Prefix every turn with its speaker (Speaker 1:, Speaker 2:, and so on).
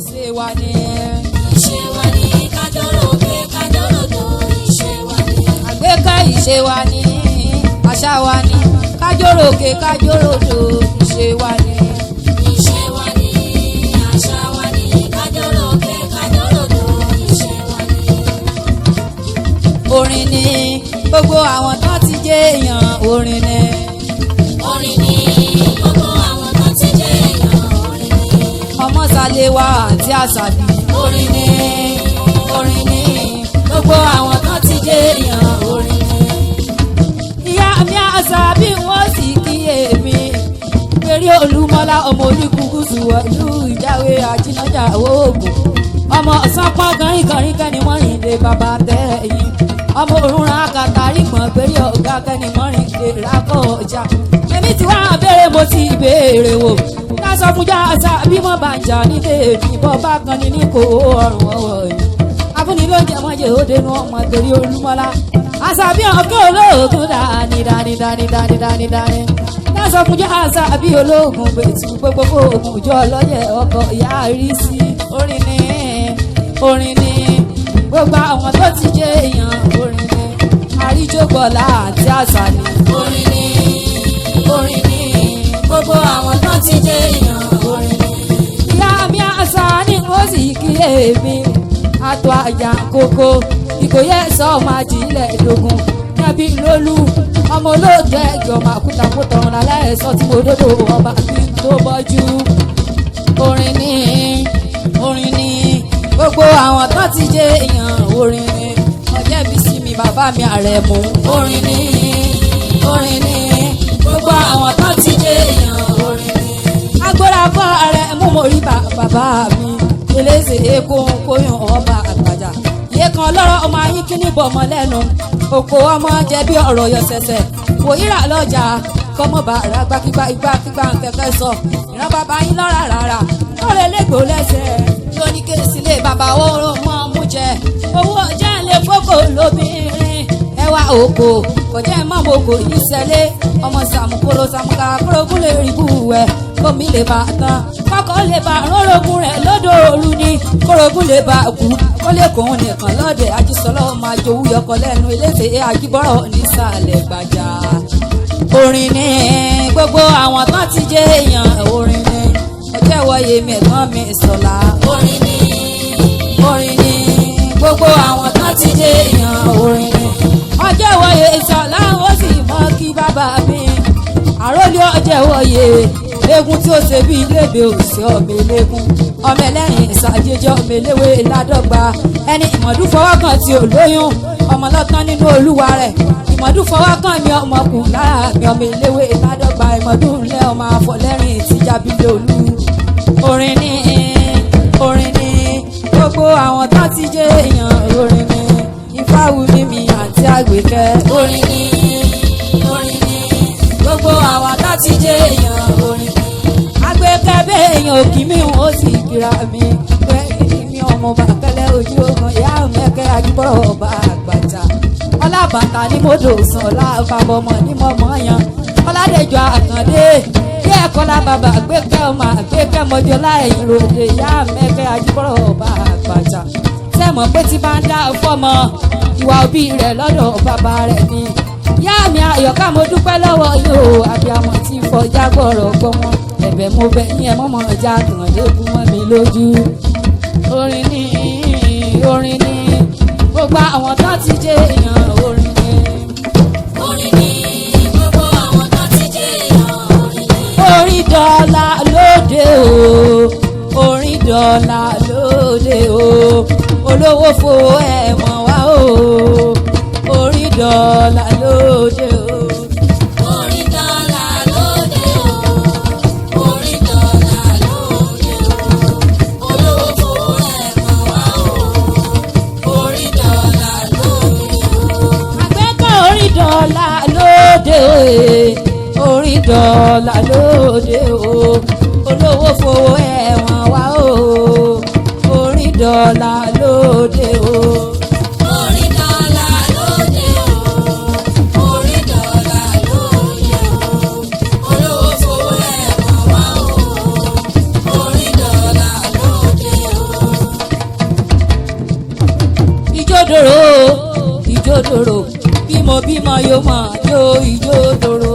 Speaker 1: ìṣe wa ni.
Speaker 2: ìṣe wa ni kájọ́ròkè kájọ́ròdò ìṣe wa ni.
Speaker 1: àgbéká ìṣe wa ni àṣà wa ni kájọ́ròkè kájọ́ròdò ìṣe wa ni.
Speaker 2: ìṣe wa ni àṣà wa ni kájọ́ròkè kájọ́ròdò ìṣe wa ni.
Speaker 1: orin ni gbogbo àwọn tó ti jẹ́ èèyàn orin ni.
Speaker 2: orin ni gbogbo àwọn tó ti jẹ́ èèyàn orin ni.
Speaker 1: ọmọ Sàléwá àti Àṣàbí.
Speaker 2: orin ni gbogbo àwọn tó ti jẹ́ èèyàn orin ni.
Speaker 1: ìyá mi Àṣàbí wọ́n sì kíyè mi. eré Olúmọlá ọmọ Olúkúgúsù ìlú Ìjáwé Àjínájà Ògùn. ọmọ ọ̀sán pọ́n kọrin kẹ́ni mọ́rin lé bàbá tẹ̀yìn. ọmọ òrùnrán akàtàrí gbọ̀n péré ọ̀gá kẹ́ni mọ́rin lè rákọ̀ ọjà. èmi ti wá béèrè mo ti béèrè wò. ká sọ fún Àṣàbí mọ́ bá ń jà nílé ìbọn bá kan ní kò ọrùn ọwọ́ yìí. afúnni ló ń jẹ mọ́jẹ́ ó dénú ọmọ torí Olúmọlá. Àṣàbí ọkọ olóògùn dání. ká sọ fún Àṣàbí olóògùn gbètù gbogbo oògùn jọ lọ́yẹ̀ ọkọ̀ ìyá rí sí. orin ni gbogbo àwọn tó ti jẹ́ èèyàn orin ni. Àríjógbọ̀lá àti àṣà ni.
Speaker 2: orin ni gbogbo àwọn tó ti jẹ́ èèyàn orin ni.
Speaker 1: ìyá mi àṣà ni wọ́n sì kí èmi. àtọ̀ àjà kókó ìkòyè sọ ọmọ àjílẹ̀ ìdógún níbi lólú ọmọ olóògbé ẹgbẹ́ ọmọ àkútàkùtà ọ̀run alẹ́ ẹ̀sọ́ tí mo dódò ọba kí n tó bọ́jú. orin ni gbogbo àwọn tó ti jẹ́ èèyàn orin ni. ọjọ́ bí sí mi bàbá mi Àrẹ̀mú.
Speaker 2: orin ni gbogbo àwọn tó ti jẹ́ èèyàn orin ni.
Speaker 1: agbóra fún Àrẹ̀mú mo rí bàbá mi elése èkó kóyún ọba àgbàjà. iye kan lọ́rọ̀ ọmọ ayín kíní bọ̀ ọmọ lẹ́nu òkò ọmọ jẹ bí ọ̀rọ̀ yọ sẹ̀sẹ̀ wòyíra lọ́jà kọ́mọ bàrà gbákígbá igbákígbá kẹ̀kẹ́ sọ ìran bàbá yín lọ́ra rárá lọ́rẹ̀ lẹ́gbò lẹ́sẹ̀ lóní kéésì lé bàbá oró mọ́ mú jẹ owó ọjà lè fọ́kò lóbìnrin ẹwà òkò kò jẹ́ mọ́mọ́kò yìí sẹ́lẹ̀ ọmọ sàmùkúrò sàmùkàrà kúrògùn lè rí bù ẹ̀ kómi lè bá tán kọ́kọ́ lè bá rọ́rọ́gùn rẹ̀ lọ́dọ̀ òru ni kórogún lè bá kú ó lè kóhun nìkan lọ́dẹ̀ ajísọ́lọ́ máa jowú yọkọ lẹ́nu eléte ajíbọ́rọ̀ nísàlẹ̀ gbàjà. orin ni gbogbo àwọn tán ti jẹ́ èèyàn orin ni ọjọ́ ìwọ̀ye mẹ́gbọ́n mi Sọlá.
Speaker 2: orin ni
Speaker 1: gbogbo àwọn tán ti jẹ́ èèyàn orin ni ọjọ́ ìwọ̀ye Sọlá ó sì mọ́ kí bàbá mi àròlé ọjọ́ ìwọ̀ye eégún tí ó ṣe bí iléèbè òsì ọmọ eléégún ọmọ ẹlẹ́rìn ìsàjẹjẹ ọmọ eléwé ládọ́gba ẹni ìmọ̀dún fọwọ́ kan tí ò lóyún ọmọ lọ́tán nínú olúwa rẹ̀ ìmọ̀dún fọwọ́ kan mi ọmọkùnrin lára mi ọmọ eléwé ládọ́gba ìmọ̀dún ńlẹ̀ ọmọ afọlẹ́rìn tíjábílẹ̀ olú. orin ni gbogbo àwọn tó ti jẹ́ èèyàn orin ni Ifáwùmí mi àti Àgbékẹ́.
Speaker 2: orin ni gbogbo àwọn tó ti jẹ́ èèyàn orin ni.
Speaker 1: Àgbékẹ́ bẹ́ẹ̀ èèyàn òkì mi ò sì kíra mi pé mi ọmọ bàkẹ́lẹ́ ojú ogun ìyá mẹ́kẹ́ ajíbọ̀rọ̀ ọba àgbàjà ọlábàtà ní mọ́tò sàn ọlábàbọ̀mọ̀ ní mọ́mọ́ yan ọládẹjọ àkàndé bí ẹ̀kọ́ lábàbà Àgbékẹ́ ọmọ Àgbékẹ́ mọ́jọ láẹ̀yìn ròde ìyá mẹ́kẹ́ ajíbọ̀rọ̀ ọba àgbàjà sẹ́mọ̀ pé tí bá ń dá fọ́mọ ìwà òbí rẹ̀ lọ́dọ̀ bàbá rẹ̀ ni ìyá mi Àyọ̀ká mo dúpẹ́ lọ́wọ́ yóò àbíamọ tí fọjá gbọ́rọ̀ gbọ́mọ ẹ̀bẹ̀ mo bẹ̀ ní ẹ̀ mọ́mọ́ ọjà kàndékun mọ́ mi lójú. orin ni gbogbo àwọn tó ti jẹ́ èèyàn orin ni.
Speaker 2: gbogbo àwọn tó ti jẹ́ èèyàn orin ni.
Speaker 1: orin dọ́là lóde o orin dọ́là lóde o olówó fo ẹ̀wọ̀n wá o orin dọ́là lóde o. dọ́là lóde orí dọ́là lóde o olówó fowó ẹ̀wọ̀n wá o orí dọ́là lóde o.
Speaker 2: orí dọ́là lóde o orí dọ́là lóde o olówó fowó ẹ̀wọ̀n wá o orí dọ́là lóde o.
Speaker 1: ìjódòrò ìjódòrò bímọ bímọ yóò máa jó ìjódòrò.